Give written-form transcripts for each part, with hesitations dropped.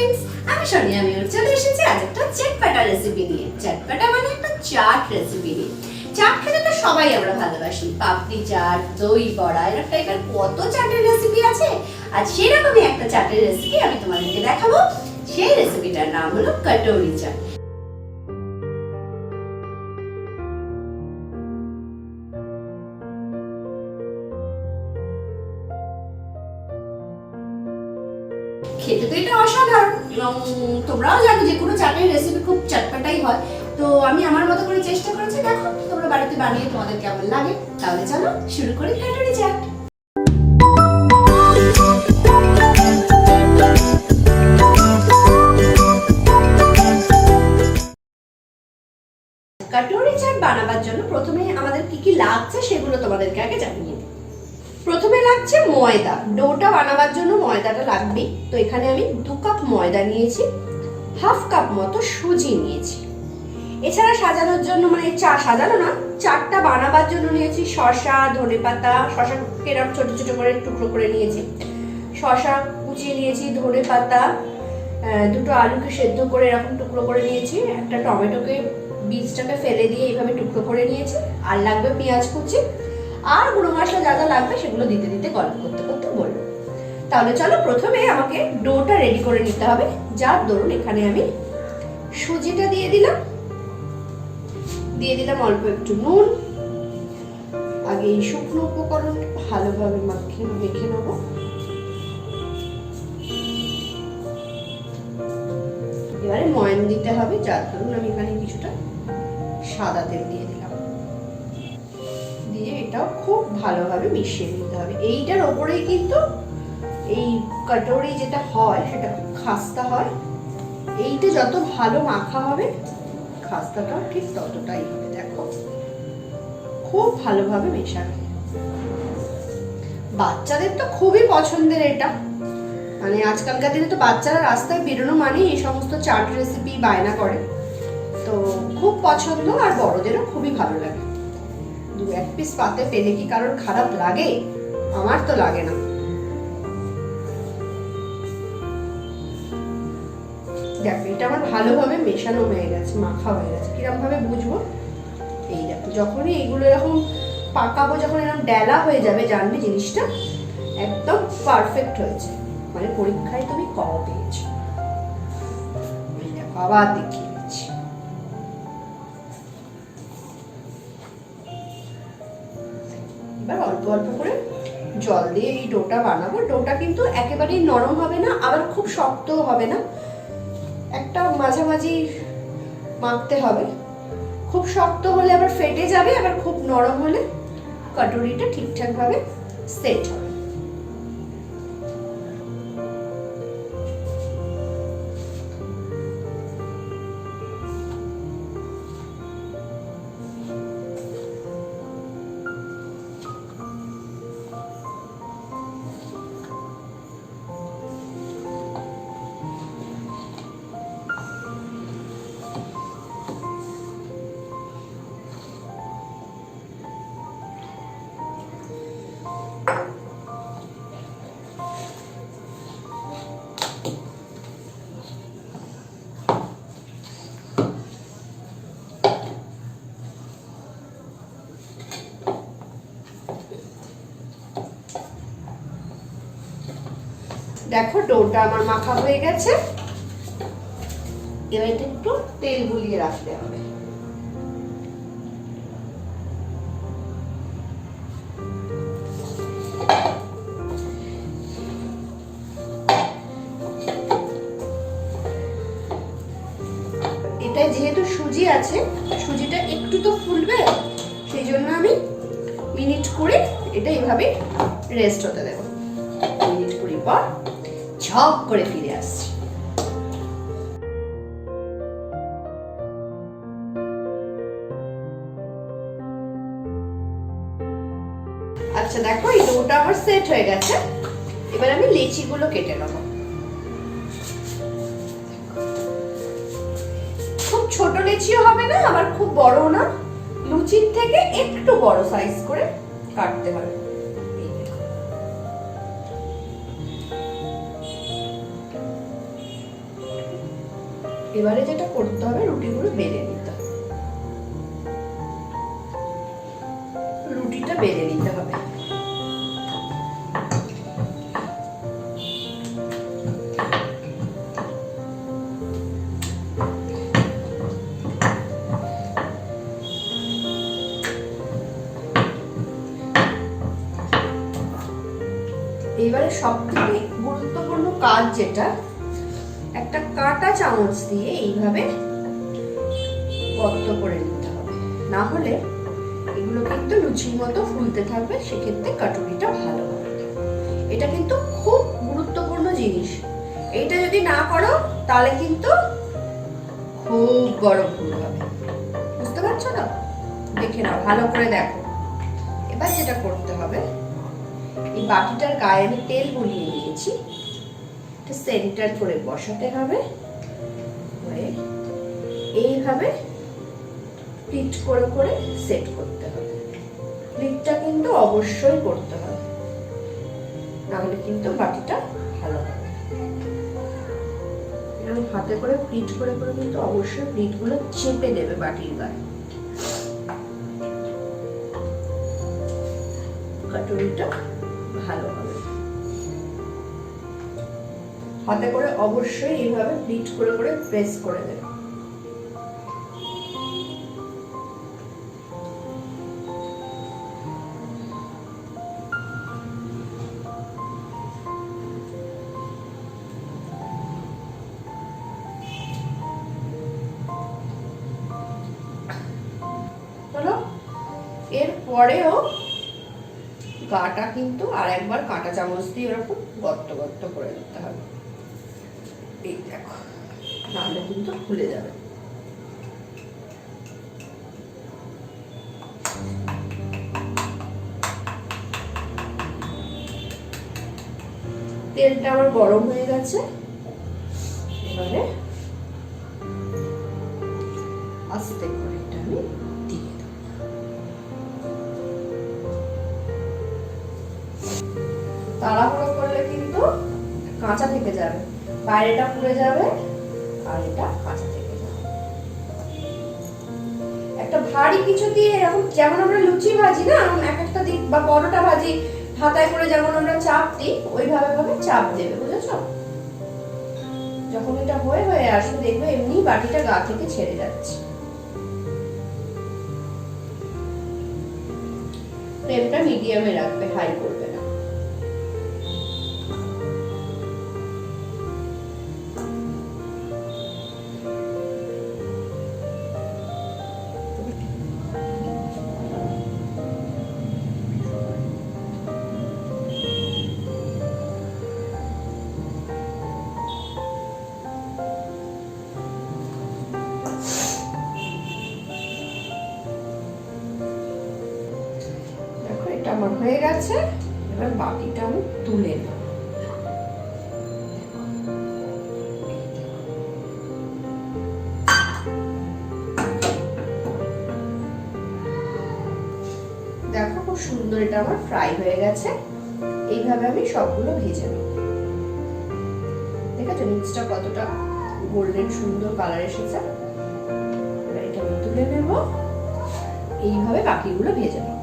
Friends, আমি Sonia mayor চলে এসেছি আজ একটা চটপটা রেসিপি নিয়ে। চটপটা মানে একটা চাট রেসিপি নিয়ে। চাট খেতে তো সবাই আমরা ভালোবাসি, পাপড়ি চাট, দই বড়া, এরকম টাইপের কত চাটের রেসিপি আছে। আজ সেরকমই একটা চাটের রেসিপি আমি তোমাদেরকে দেখাবো। সেই রেসিপিটার নাম হলো কটোরি চাট। খেতে তো এটা অসাধারণ এবং তোমরাও জানো যে কোনো চাটের রেসিপি খুব চটপটাই হয়। তো আমি আমার মতো করে চেষ্টা করেছি, দেখো তোমরা বাড়িতে বানিয়ে তোমাদের কেমন লাগে। তাহলে চলো শুরু করি কাটুরি চাট। কাটুরি চাট বানাবার জন্য প্রথমে আমাদের কি কি লাগছে সেগুলো তোমাদেরকে আগে জানিয়ে দিই। প্রথমে লাগছে ময়দা। ডোটা বানাবার জন্য ময়দাটা লাগবে। তো এখানে আমি 2 কাপ ময়দা নিয়েছি, হাফ কাপ মতো সুজি নিয়েছি। এছাড়া সাজানোর জন্য মানে সাজানো না, চাটটা বানাবার জন্য নিয়েছি শসা, ধনেপাতা। শসা কেরম ছোট ছোট করে টুকরো করে নিয়েছি, শসা কুচিয়ে নিয়েছি, ধনেপাতা, 2টো আলুকে সেদ্ধ করে এরকম টুকরো করে নিয়েছি, একটা টমেটোকে বীজটাকে ফেলে দিয়ে এইভাবে টুকরো করে নিয়েছি, আর লাগবে পেঁয়াজ কুচি, আর গুঁড়ো মশলা যা যা লাগবে সেগুলো দিতে দিতে গল্প করতে করতে বলবো। তাহলে চলো প্রথমে আমাকে ডোটা রেডি করে নিতে হবে। যার দরুন এখানে আমি সুজিটা দিয়ে দিলাম অল্প একটু নুন। আগে এই শুকনো উপকরণ ভালোভাবে মেখে নেব। এবারে ময়ান দিতে হবে, যার দরুন আমি এখানে কিছুটা সাদা তেল দিয়ে দিলাম। দিয়ে এটাও খুব ভালোভাবে মিশিয়ে নিতে হবে। এইটার ওপরেই কিন্তু এই কাটোরি যেটা হয় সেটা খুব খাস্তা হয়। এইটা যত ভালো মাখা হবে খাস্তাটাও ঠিক ততটাই হবে। দেখো খুব ভালোভাবে মেশাবে। বাচ্চাদের তো খুবই পছন্দের এটা, মানে আজকালকার দিনে তো বাচ্চারা রাস্তায় বেরোনো মানে এই সমস্ত চাট রেসিপি বায়না করে। তো খুব পছন্দ, আর বড়দেরও খুবই ভালো লাগে। 2-1 পিস পাতে পেলে কি কারোর খারাপ লাগে? আমার তো লাগে না। দেখো এটা আমার ভালোভাবে মেশানো হয়ে গেছে, মাখা হয়ে গেছে। কিরম ভাবে বুঝবো? এই দেখো যখনই এইগুলো এরকম পাকাবো, যখন এরকম ডেলা হয়ে যাবে, জানবে জিনিসটা একদম পারফেক্ট হয়েছে, মানে পরীক্ষায় তুমি কম পেয়েছো। এই দেখো আবার দেখিয়ে দিচ্ছি। এবার অল্প অল্প করে জল দিয়ে এই ডোটা বানাবো। ডোটা কিন্তু একেবারেই নরম হবে না, আবার খুব শক্তও হবে না, একটা মাঝামাঝি মাখতে হবে। খুব শক্ত হলে আবার ফেটে যাবে, আবার খুব নরম হলে কাটুরিটা ঠিকঠাক ভাবে সেট হবে। দেখো ডোটা আমার মাখা হয়ে গেছে। এবার এটা একটু তেল বুলিয়ে রাখতে হবে। এটা যেহেতু সুজি আছে, সুজিটা একটু তো ফুলবে, সেই জন্য আমি মিনিট 20 এটা এইভাবে রেস্ট হতে দেবো। মিনিট 20 পর ঝপ করে ফিরে আসছি। আচ্ছা দেখো এই ডোটা আমার সেট হয়ে গেছে। এবার আমি লেচিগুলো কেটে নেব। খুব ছোট লেচিও হবে না, আবার খুব বড় না, লুচির থেকে একটু বড় সাইজ করে কাটতে হবে। এবারে যেটা করতে হবে, রুটিগুলো বেলে নিতে হবে। রুটিটা বেলে নিতে হবে। এবারে সবথেকে গুরুত্বপূর্ণ কাজ যেটা, একটা কাঁটা চামচ দিয়ে এইভাবে গর্ত করে নিতে হবে, না হলে এগুলো কিন্তু লুচির মতো ফুলতে থাকবে, সেক্ষেত্রে কাটুরিটা ভালো হবে। এটা কিন্তু খুব গুরুত্বপূর্ণ জিনিস। এইটা যদি না করো তাহলে কিন্তু খুব বড় ভুল হবে। বুঝতে পারছো না? দেখে নাও, ভালো করে দেখো। এবার যেটা করতে হবে, এই বাটিটার গায়ে আমি তেল বুলিয়ে নিয়েছি, এটা সেন্টার করে বসাতে হবে, এইভাবে প্লিট করে করে সেট করতে হবে। প্লিটটা কিন্তু অবশ্যই করতে হবে, না হলে কিন্তু বাটিটা ভালো হবে। এরকম হাতে করে প্লিট করে করে কিন্তু অবশ্যই প্লিটগুলো চেপে দেবে বাটির গায়ে। কাটুরিটা ভালো হবে। হাতে করে অবশ্যই এইভাবে প্লিট করে করে প্রেস করে দেবে। হলো? এরপরেও গাটা কিন্তু আর একবার কাঁটা চামচ দিয়ে এরকম গর্ত গর্ত করে দিতে হবে। এই দেখো, নাহলে কিন্তু খুলে যাবে। তেলটা আমার গরম হয়ে গেছে, এবারে আস্তে করে এটা আমি দিয়ে দেব। তাড়াহুড়ো করলে কিন্তু কাঁচা থেকে যাবে, বাইরেটা পুড়ে যাবে আর এটা কাঁচা থেকে যাবে। একটা ভারী কিছু দিয়ে এরকম, যেমন আমরা লুচি ভাজি না, এক একটা দিক বা পরোটা ভাজি হাতায় করে যেমন আমরা চাপ দিই, ওইভাবে ভাবে চাপ দেবে, বুঝেছো? যখন এটা হয়ে হয়ে আসবে দেখবে এমনি বাটিটা গা থেকে ছেড়ে যাচ্ছে। ফ্লেমটা মিডিয়ামে রাখবে, হাই করবে না। আমার হয়ে গেছে, এবার বাটিটা আমি তুলে নেব। দেখো খুব সুন্দর এটা আমার ফ্রাই হয়ে গেছে। এইভাবে আমি সবগুলো ভেজে নেব। দেখেছো নিচটা কতটা গোল্ডেন সুন্দর কালার এসেছে। এবার এটা আমি তুলে নেব, এইভাবে বাকিগুলো ভেজে নেব।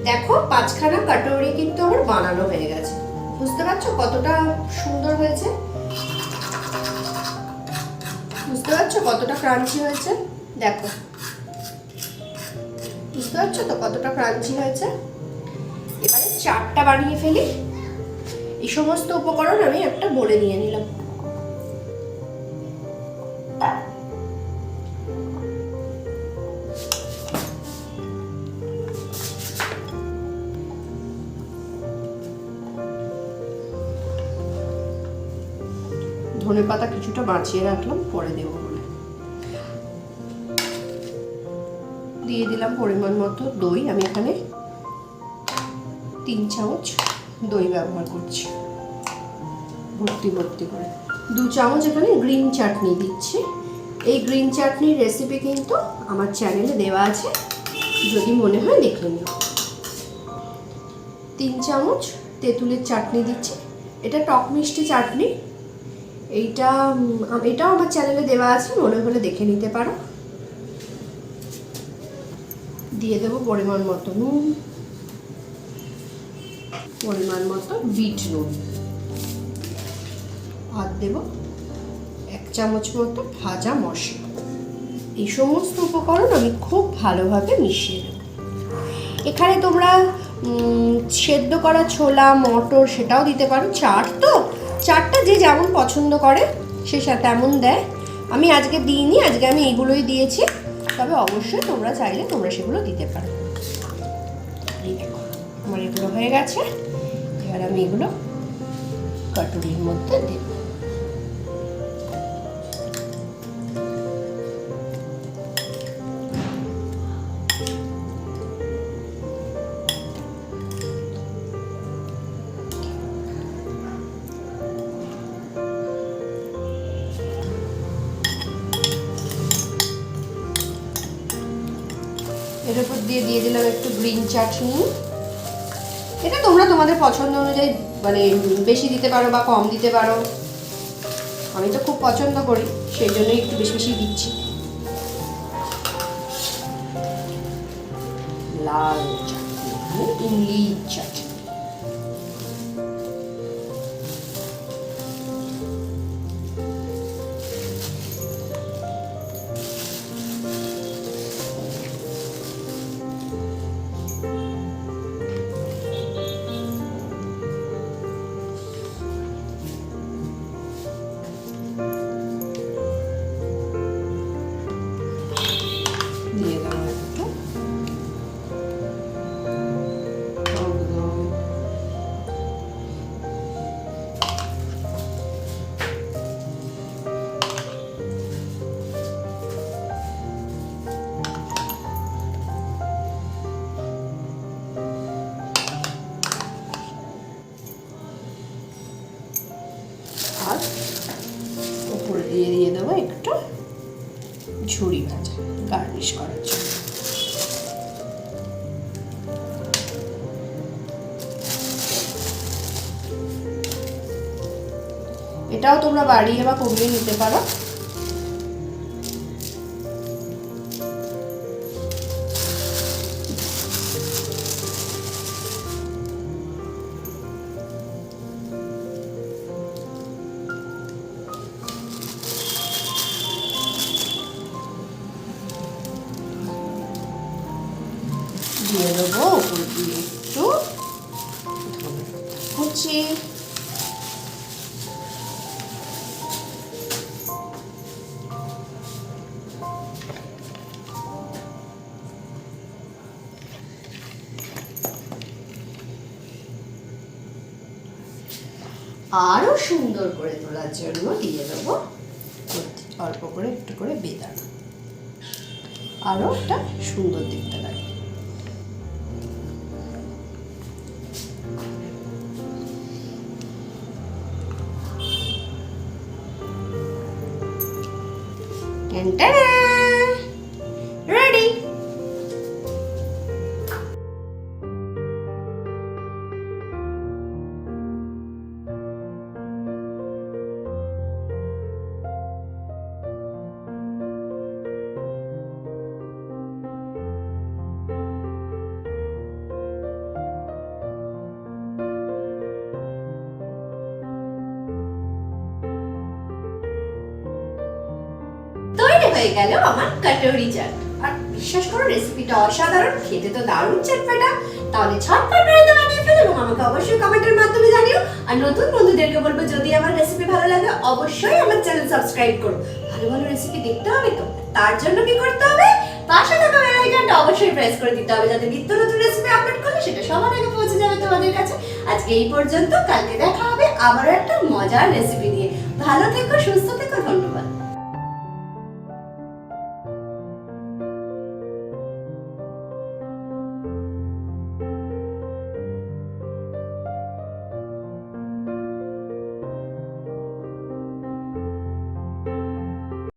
দেখো 5খানা কাটুরি কিন্তু আমার বানানো হয়ে গেছে। বুঝতে পারছো কতটা সুন্দর হয়েছে? বুঝতে পারছো কতটা ক্রাঞ্চি হয়েছে? দেখো, বুঝতে পারছো তো কতটা ক্রাঞ্চি হয়েছে? এবারে চাটটা বানিয়ে ফেলি। এই সমস্ত উপকরণ আমি একটা বলে নিয়ে নিলাম। ধনেপাতা কিছুটা বাঁচিয়ে রাখলাম, পরে দেব বলে। দিয়ে দিলাম পরিমাণ মতো দই। আমি এখানে 3 চামচ দই ব্যবহার করছি, ভর্তি ভর্তি করে। 2 চামচ এখানে গ্রিন চাটনি দিচ্ছি। এই গ্রিন চাটনির রেসিপি কিন্তু আমার চ্যানেলে দেওয়া আছে, যদি মনে হয় দেখে নিও। 3 চামচ তেঁতুলের চাটনি দিচ্ছি। এটা টক মিষ্টি চাটনি। এটাও আমার চ্যানেলে দেওয়া আছে, মনে হলে দেখে নিতে পারো। দিয়ে দেবো পরিমাণ মতো নুন, পরিমাণ মতো বিট নুন, আর দেব 1 চামচ মতো ভাজা মশলা। এই সমস্ত উপকরণ আমি খুব ভালোভাবে মিশিয়ে নেব। এখানে তোমরা সেদ্ধ করা ছোলা, মটর সেটাও দিতে পারো। চাটটা যে যেমন পছন্দ করে সে তেমন দেয়। আমি আজকে দিইনি, আজকে আমি এগুলোই দিয়েছি। তবে অবশ্যই তোমরা চাইলে তোমরা সেগুলো দিতে পারো। এই দেখো আমার এগুলো হয়ে গেছে। এবার আমি এগুলো কাটুরির মধ্যে দেব। এর উপর দিয়ে দিলাম একটু গ্রিন চাটনি। এটা তোমরা তোমাদের পছন্দ অনুযায়ী মানে বেশি দিতে পারো বা কম দিতে পারো। আমি তো খুব পছন্দ করি, সেই জন্যই একটু বেশি বেশি দিচ্ছি। লাল চাটনি, ইমলি চাটনি। আর উপরে দিয়ে দেবো একটু ঝুরি ভাজা গার্নিশ করার জন্য। এটাও তোমরা বাড়িয়ে বা কমিয়ে নিতে পারো। দিয়ে দেবো উপর দিয়ে একটু কুচি। আরো সুন্দর করে তোলার জন্য দিয়ে দেবো অল্প করে একটু করে বেদানা, আরো একটা সুন্দর দেখতে লাগে। রেডি। হয়ে গেল আমার কাটোরি চাট। আর বিশ্বাস করো রেসিপিটা অসাধারণ, খেতে তো দারুণ চটপটা। তাহলে ঝটপট বাড়িতে বানিয়ে ফেলো এবং আমাকে অবশ্যই কমেন্টের মাধ্যমে জানিও। আর নতুন বন্ধুদেরকে বলবো যদি আমার রেসিপি ভালো লাগে অবশ্যই আমার চ্যানেল সাবস্ক্রাইব করো। ভালো ভালো রেসিপি দেখতে হবে তো, তার জন্য কি করতে হবে? পাশে থাকা বেল আইকনটা অবশ্যই প্রেস করে দিতে হবে, যাতে নিত্য নতুন রেসিপি আপলোড করলে সেটা সবার আগে পৌঁছে যাবে তোমাদের কাছে। আজকে এই পর্যন্ত, কালকে দেখা হবে আবার একটা মজার রেসিপি নিয়ে। ভালো থেকো, সুস্থ থেকো, ধন্যবাদ।